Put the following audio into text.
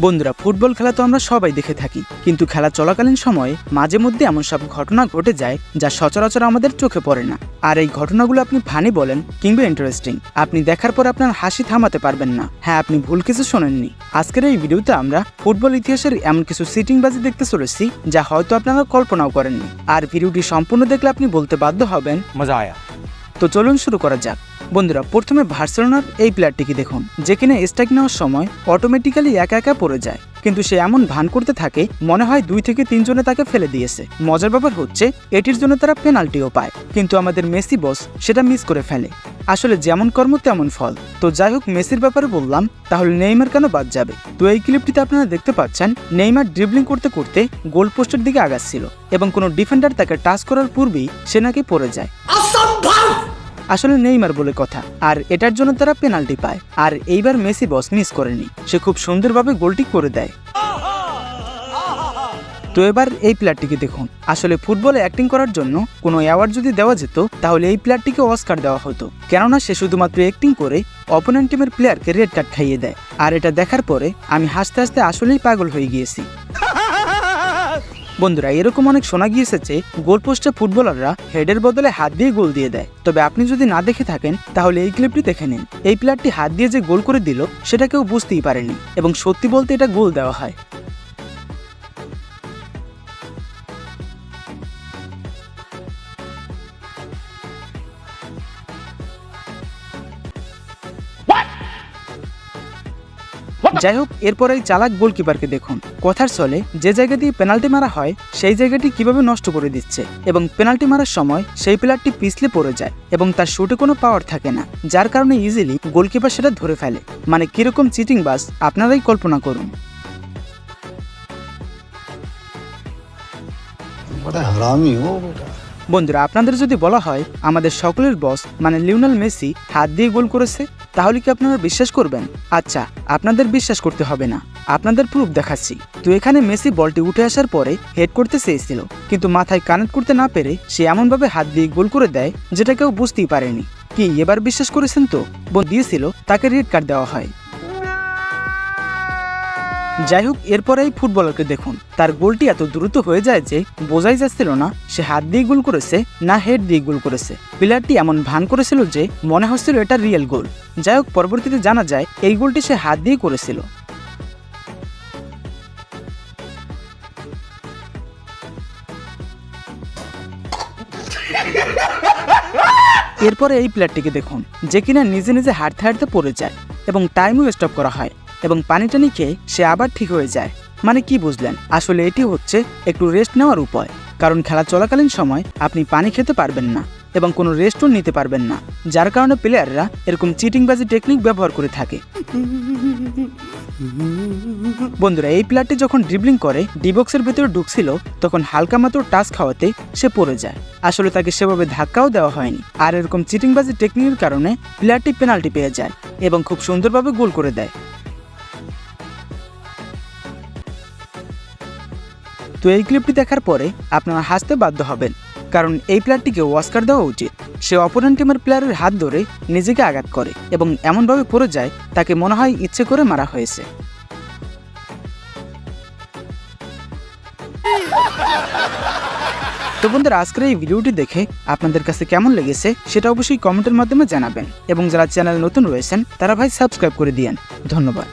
বন্ধুরা, ফুটবল খেলা তো আমরা সবাই দেখে থাকি, কিন্তু খেলা চলাকালীন সময়ে মাঝে মধ্যে এমন সব ঘটনা ঘটে যায় যা সচরাচর আমাদের চোখে পড়ে না। আর এই ঘটনাগুলো আপনি ফানি বলেন কিংবা ইন্টারেস্টিং, আপনি দেখার পর আপনার হাসি থামাতে পারবেন না। হ্যাঁ, আপনি ভুল কিছু শোনেননি। আজকের এই ভিডিওতে আমরা ফুটবল ইতিহাসের এমন কিছু সিটিংবাজি দেখতে চলেছি যা হয়তো আপনারা কল্পনাও করেননি। আর ভিডিওটি সম্পূর্ণ দেখলে আপনি বলতে বাধ্য হবেন, মজা আয়া। তো চলুন শুরু করা যাক। বন্ধুরা, প্রথমে বার্সেলোনার এই প্লেয়ারটিকে দেখুন, যে কিনা স্ট্রাইক নেওয়ার সময় অটোমেটিক্যালি একা একা পড়ে যায়, কিন্তু সে এমন ভান করতে থাকে মনে হয় 2 থেকে 3 জনে তাকে ফেলে দিয়েছে। মজার ব্যাপার হচ্ছে এটির জন্য তারা পেনাল্টিও পায়, কিন্তু আমাদের মেসি বস সেটা মিস করে ফেলে। আসলে যেমন কর্ম তেমন ফল। তো যাই হোক, মেসির ব্যাপারে বললাম, তাহলে নেইমার কেন বাদ যাবে? তো এই ক্লিপটিতে আপনারা দেখতে পাচ্ছেন নেইমার ড্রিবলিং করতে করতে গোল পোস্টের দিকে আগাচ্ছিল এবং কোনো ডিফেন্ডার তাকে টাচ করার পূর্বেই সে নাকি পড়ে যায়। আসলে নেইমার বলে কথা, আর এটার জন্য তারা পেনাল্টি পায়। আর এইবার মেসি বস মিস করেনি, সে খুব সুন্দরভাবে গোলটি করে দেয়। তো এবার এই প্লেয়ারটিকে দেখুন। আসলে ফুটবলে অ্যাক্টিং করার জন্য কোনো অ্যাওয়ার্ড যদি দেওয়া যেত তাহলে এই প্লেয়ারটিকে অস্কার দেওয়া হতো, কেননা সে শুধুমাত্র অ্যাক্টিং করে অপোনেন্ট টিমের প্লেয়ারকে রেড কার্ড খাইয়ে দেয়। আর এটা দেখার পরে আমি হাসতে হাসতে আসলেই পাগল হয়ে গিয়েছি। বন্ধুরা, এরকম অনেক শোনা গিয়েছে যে গোলপোস্টে ফুটবলাররা হেডের বদলে হাত দিয়ে গোল দিয়ে দেয়। তবে আপনি যদি না দেখে থাকেন তাহলে এই ক্লিপটি দেখে নিন। এই প্লেয়ারটি হাত দিয়ে যে গোল করে দিল সেটা কেউ বুঝতেই পারেনি, এবং সত্যি বলতে এটা গোল দেওয়া হয়। যাই হোক, এরপর এই চালাক গোলকিপারকে দেখুন। কথার চলে যে জায়গা দিয়ে পেনাল্টি মারা হয় সেই জায়গাটি কিভাবে নষ্ট করে দিচ্ছে, এবং পেনাল্টি মারার সময় সেই প্লেয়ারটি পিছলে পড়ে যায় এবং তার শুটে কোনো পাওয়ার থাকে না, যার কারণে ইজিলি গোলকিপার সেটা ধরে ফেলে। মানে কিরকম চিটিং বাস আপনারাই কল্পনা করুন। বন্ধুরা, আপনাদের যদি বলা হয় আমাদের সকলের বস মানে লিওনেল মেসি হাত দিয়ে গোল করেছে, তাহলে কি আপনারা বিশ্বাস করবেন? আচ্ছা, আপনাদের বিশ্বাস করতে হবে না, আপনাদের প্রুফ দেখাচ্ছি। তো এখানে মেসি বলটি উঠে আসার পরে হেড করতে চেয়েছিল, কিন্তু মাথায় কানেক্ট করতে না পেরে সে এমনভাবে হাত দিয়ে গোল করে দেয় যেটা কেউ বুঝতেই পারেনি। কি এবার বিশ্বাস করেছেন তো? বল দিয়েছিল, তাকে রেড কার্ড দেওয়া হয়। যাই হোক, এরপরে এই ফুটবলারকে দেখুন। তার গোলটি এত দ্রুত হয়ে যায় যে বোঝাই যাচ্ছিল না সে হাত দিয়ে গোল করেছে না হেড দিয়ে গোল করেছে। প্লেয়ারটি এমন ভান করেছিল যে মনে হচ্ছিল এটা রিয়েল গোল। যাই হোক, পরবর্তীতে জানা যায় এই গোলটি সে হাত দিয়ে করেছিল। এরপরে এই প্লেয়ারটিকে দেখুন, যে কিনা নিজে নিজে হাঁটতে হাঁটতে পড়ে যায় এবং টাইমও স্টপ করা হয় এবং পানি টানি খেয়ে সে আবার ঠিক হয়ে যায়। মানে কি বুঝলেন? আসলে এটি হচ্ছে একটু রেস্ট নেওয়ার উপায়, কারণ খেলা চলাকালীন সময় আপনি পানি খেতে পারবেন না এবং কোনো রেস্টও নিতে পারবেন না, যার কারণে প্লেয়াররা এরকম চিটিংবাজি টেকনিক ব্যবহার করে থাকে। বন্ধুরা, এই প্লেয়ারটি যখন ড্রিবলিং করে ডিবক্সের ভেতরে ঢুকছিল তখন হালকা মাত্র টাচ খাওয়াতে সে পড়ে যায়। আসলে তাকে সেভাবে ধাক্কাও দেওয়া হয়নি। আর এরকম চিটিংবাজি টেকনিকের কারণে প্লেয়ারটি পেনাল্টি পেয়ে যায় এবং খুব সুন্দরভাবে গোল করে দেয়। তো এই ক্লিপটি দেখার পরে আপনারা হাসতে বাধ্য হবেন, কারণ এই প্লেয়ারটিকে অস্কার দেওয়া উচিত। সে অপোনেন্ট টিমের প্লেয়ারের হাত ধরে নিজেকে আঘাত করে এবং এমনভাবে পড়ে যায় তাকে মনে হয় ইচ্ছে করে মারা হয়েছে। তো বন্ধুরা, আজকের এই ভিডিওটি দেখে আপনাদের কাছে কেমন লেগেছে সেটা অবশ্যই কমেন্টের মাধ্যমে জানাবেন, এবং যারা চ্যানেল নতুন রয়েছেন তারা ভাই সাবস্ক্রাইব করে দিয়েন। ধন্যবাদ।